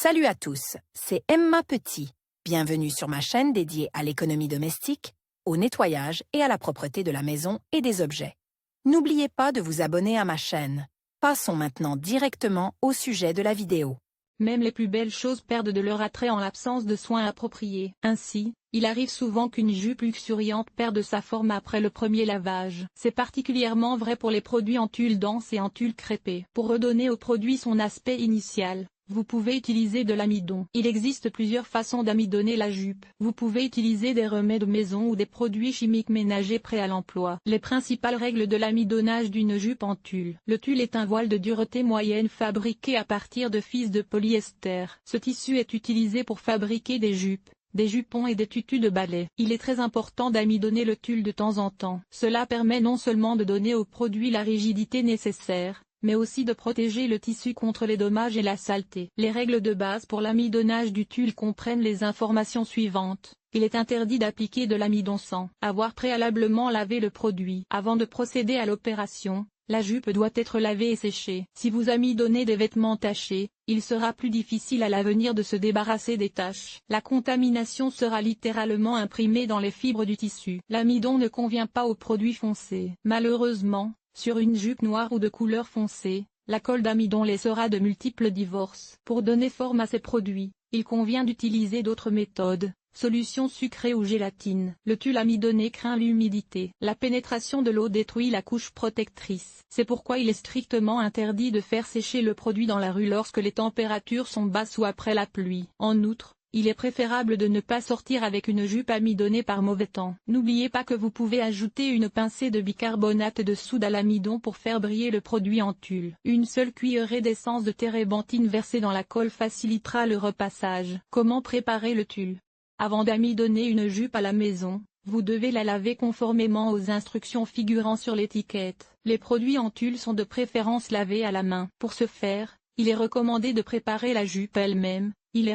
Salut à tous, c'est Emma Petit. Bienvenue sur ma chaîne dédiée à l'économie domestique, au nettoyage et à la propreté de la maison et des objets. N'oubliez pas de vous abonner à ma chaîne. Passons maintenant directement au sujet de la vidéo. Même les plus belles choses perdent de leur attrait en l'absence de soins appropriés. Ainsi, il arrive souvent qu'une jupe luxuriante perde sa forme après le premier lavage. C'est particulièrement vrai pour les produits en tulle dense et en tulle crêpée. Pour redonner au produit son aspect initial, vous pouvez utiliser de l'amidon. Il existe plusieurs façons d'amidonner la jupe. Vous pouvez utiliser des remèdes maison ou des produits chimiques ménagers prêts à l'emploi. Les principales règles de l'amidonnage d'une jupe en tulle. Le tulle est un voile de dureté moyenne fabriqué à partir de fils de polyester. Ce tissu est utilisé pour fabriquer des jupes, des jupons et des tutus de ballet. Il est très important d'amidonner le tulle de temps en temps. Cela permet non seulement de donner au produit la rigidité nécessaire, mais aussi de protéger le tissu contre les dommages et la saleté. Les règles de base pour l'amidonnage du tulle comprennent les informations suivantes. Il est interdit d'appliquer de l'amidon sans avoir préalablement lavé le produit. Avant de procéder à l'opération, la jupe doit être lavée et séchée. Si vous amidonnez des vêtements tachés, il sera plus difficile à l'avenir de se débarrasser des taches. La contamination sera littéralement imprimée dans les fibres du tissu. L'amidon ne convient pas aux produits foncés. Malheureusement, sur une jupe noire ou de couleur foncée, la colle d'amidon laissera de multiples divorces. Pour donner forme à ces produits, il convient d'utiliser d'autres méthodes, solutions sucrées ou gélatine. Le tulle amidonné craint l'humidité. La pénétration de l'eau détruit la couche protectrice. C'est pourquoi il est strictement interdit de faire sécher le produit dans la rue lorsque les températures sont basses ou après la pluie. En outre, il est préférable de ne pas sortir avec une jupe amidonnée par mauvais temps. N'oubliez pas que vous pouvez ajouter une pincée de bicarbonate de soude à l'amidon pour faire briller le produit en tulle. Une seule cuillerée d'essence de térébenthine versée dans la colle facilitera le repassage. Comment préparer le tulle? Avant d'amidonner une jupe à la maison, vous devez la laver conformément aux instructions figurant sur l'étiquette. Les produits en tulle sont de préférence lavés à la main. Pour ce faire, il est recommandé de préparer la jupe elle-même. Il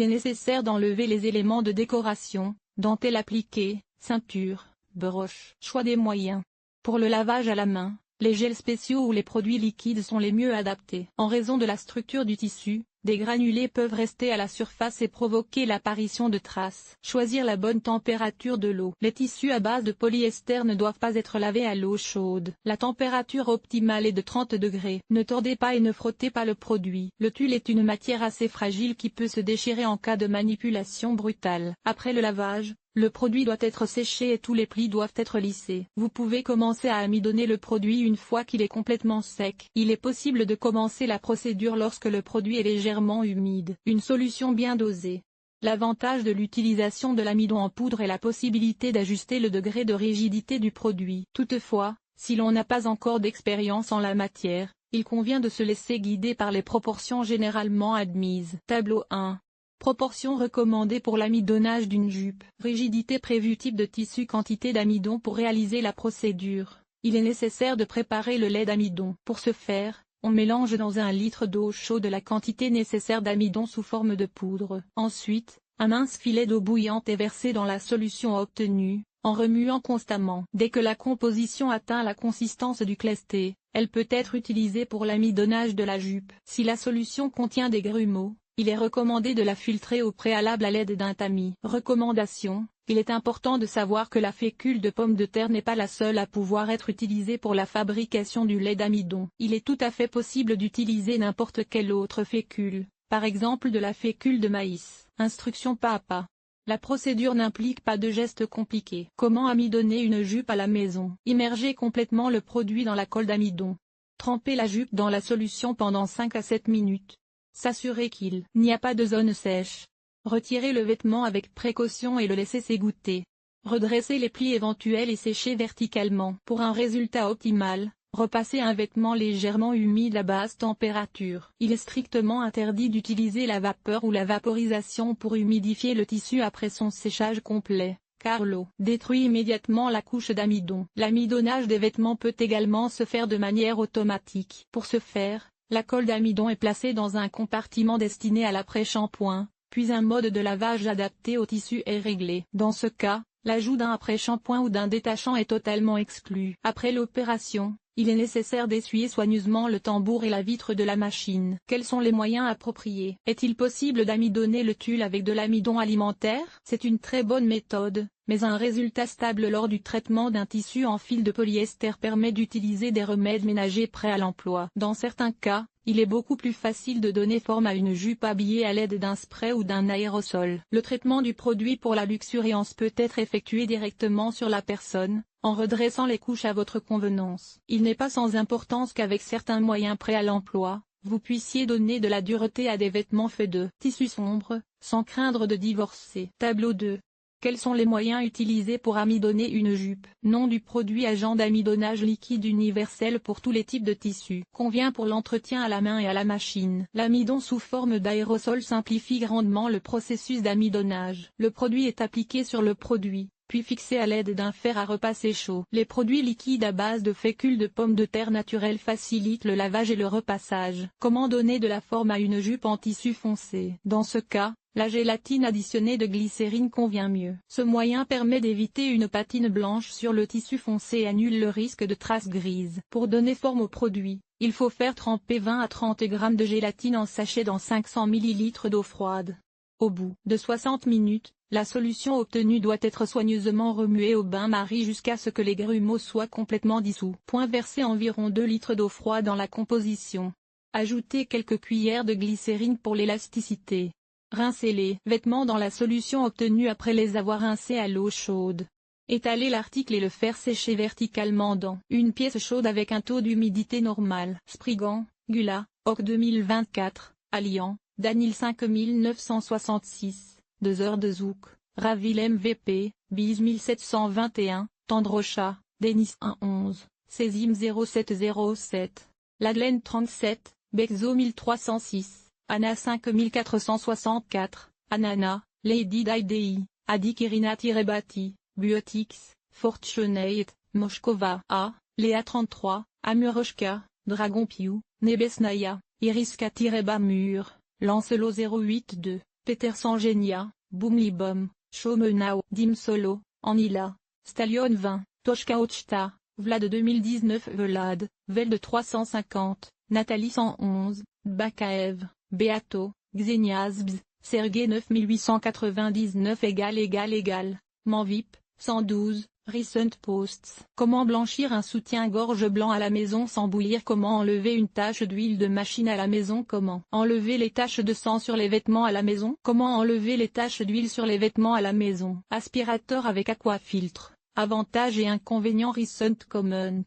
est nécessaire d'enlever les éléments de décoration, dentelle appliquée, ceinture, broche. Choix des moyens. Pour le lavage à la main, les gels spéciaux ou les produits liquides sont les mieux adaptés. En raison de la structure du tissu, des granulés peuvent rester à la surface et provoquer l'apparition de traces. Choisir la bonne température de l'eau. Les tissus à base de polyester ne doivent pas être lavés à l'eau chaude. La température optimale est de 30 degrés. Ne tordez pas et ne frottez pas le produit. Le tulle est une matière assez fragile qui peut se déchirer en cas de manipulation brutale. Après le lavage, le produit doit être séché et tous les plis doivent être lissés. Vous pouvez commencer à amidonner le produit une fois qu'il est complètement sec. Il est possible de commencer la procédure lorsque le produit est légèrement humide. Une solution bien dosée. L'avantage de l'utilisation de l'amidon en poudre est la possibilité d'ajuster le degré de rigidité du produit. Toutefois, si l'on n'a pas encore d'expérience en la matière, il convient de se laisser guider par les proportions généralement admises. Tableau 1. Proportions recommandées pour l'amidonnage d'une jupe. Rigidité prévue. Type de tissu. Quantité d'amidon. Pour réaliser la procédure, il est nécessaire de préparer le lait d'amidon. Pour ce faire, on mélange dans 1 litre d'eau chaude la quantité nécessaire d'amidon sous forme de poudre. Ensuite, un mince filet d'eau bouillante est versé dans la solution obtenue, en remuant constamment. Dès que la composition atteint la consistance du clesté, elle peut être utilisée pour l'amidonnage de la jupe. Si la solution contient des grumeaux, il est recommandé de la filtrer au préalable à l'aide d'un tamis. Recommandation. Il est important de savoir que la fécule de pomme de terre n'est pas la seule à pouvoir être utilisée pour la fabrication du lait d'amidon. Il est tout à fait possible d'utiliser n'importe quelle autre fécule, par exemple de la fécule de maïs. Instruction pas à pas. La procédure n'implique pas de gestes compliqués. Comment amidonner une jupe à la maison? Immergez complètement le produit dans la colle d'amidon. Trempez la jupe dans la solution pendant 5 à 7 minutes. S'assurer qu'il n'y a pas de zone sèche. Retirez le vêtement avec précaution et le laissez s'égoutter. Redressez les plis éventuels et séchez verticalement. Pour un résultat optimal, repassez un vêtement légèrement humide à basse température. Il est strictement interdit d'utiliser la vapeur ou la vaporisation pour humidifier le tissu après son séchage complet, car l'eau détruit immédiatement la couche d'amidon. L'amidonnage des vêtements peut également se faire de manière automatique. Pour ce faire, la colle d'amidon est placée dans un compartiment destiné à l'après-shampoing, puis un mode de lavage adapté au tissu est réglé. Dans ce cas, l'ajout d'un après-shampoing ou d'un détachant est totalement exclu. Après l'opération, il est nécessaire d'essuyer soigneusement le tambour et la vitre de la machine. Quels sont les moyens appropriés? Est-il possible d'amidonner le tulle avec de l'amidon alimentaire? C'est une très bonne méthode, mais un résultat stable lors du traitement d'un tissu en fil de polyester permet d'utiliser des remèdes ménagers prêts à l'emploi. Dans certains cas, il est beaucoup plus facile de donner forme à une jupe habillée à l'aide d'un spray ou d'un aérosol. Le traitement du produit pour la luxuriance peut être effectué directement sur la personne, en redressant les couches à votre convenance. Il n'est pas sans importance qu'avec certains moyens prêts à l'emploi, vous puissiez donner de la dureté à des vêtements faits de tissu sombre, sans craindre de divorcer. Tableau 2. Quels sont les moyens utilisés pour amidonner une jupe? Nom du produit: agent d'amidonnage liquide universel pour tous les types de tissus. Convient pour l'entretien à la main et à la machine. L'amidon sous forme d'aérosol simplifie grandement le processus d'amidonnage. Le produit est appliqué sur le produit, puis fixé à l'aide d'un fer à repasser chaud. Les produits liquides à base de fécule de pommes de terre naturelles facilitent le lavage et le repassage. Comment donner de la forme à une jupe en tissu foncé? Dans ce cas, la gélatine additionnée de glycérine convient mieux. Ce moyen permet d'éviter une patine blanche sur le tissu foncé et annule le risque de traces grises. Pour donner forme au produit, il faut faire tremper 20 à 30 g de gélatine en sachet dans 500 ml d'eau froide. Au bout de 60 minutes, la solution obtenue doit être soigneusement remuée au bain-marie jusqu'à ce que les grumeaux soient complètement dissous. Verser environ 2 litres d'eau froide dans la composition. Ajoutez quelques cuillères de glycérine pour l'élasticité. Rincez les vêtements dans la solution obtenue après les avoir rincés à l'eau chaude. Étalez l'article et le faire sécher verticalement dans une pièce chaude avec un taux d'humidité normal. Spriggan, Gula, Oc 2024, Alliant, Danil 5966, 2 heures de Zouk, Ravil MVP, Bise 1721, Tandrocha, Denis 111, Césim 0707, Ladlen 37, Bexo 1306. Anna 5464, Anana, Lady Didei, Adik Irina-Bati, Buotix, Fortunate, Moshkova A, Léa 33, Amuroshka, Dragon Piu, Nebesnaya, Iriska-Bamur, Lancelot 082, Peterson Genia, Boomlibom, Shomenao, Dim Solo, Anila, Stallion 20, Toshka Ochta, Vlad 2019 Velad, Veld 350, Nathalie 111, Bakaev, Beato, Xeniasbz, Sergei 9899 == Manvip, 112, Recent Posts. Comment blanchir un soutien-gorge blanc à la maison sans bouillir? Comment enlever une tache d'huile de machine à la maison? Comment enlever les taches de sang sur les vêtements à la maison? Comment enlever les taches d'huile sur les vêtements à la maison? Aspirateur avec aquafiltre. Avantages et inconvénients. Recent Comments,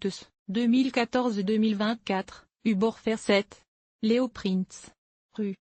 2014-2024, Ubor Fair 7. Léo Prince. Rue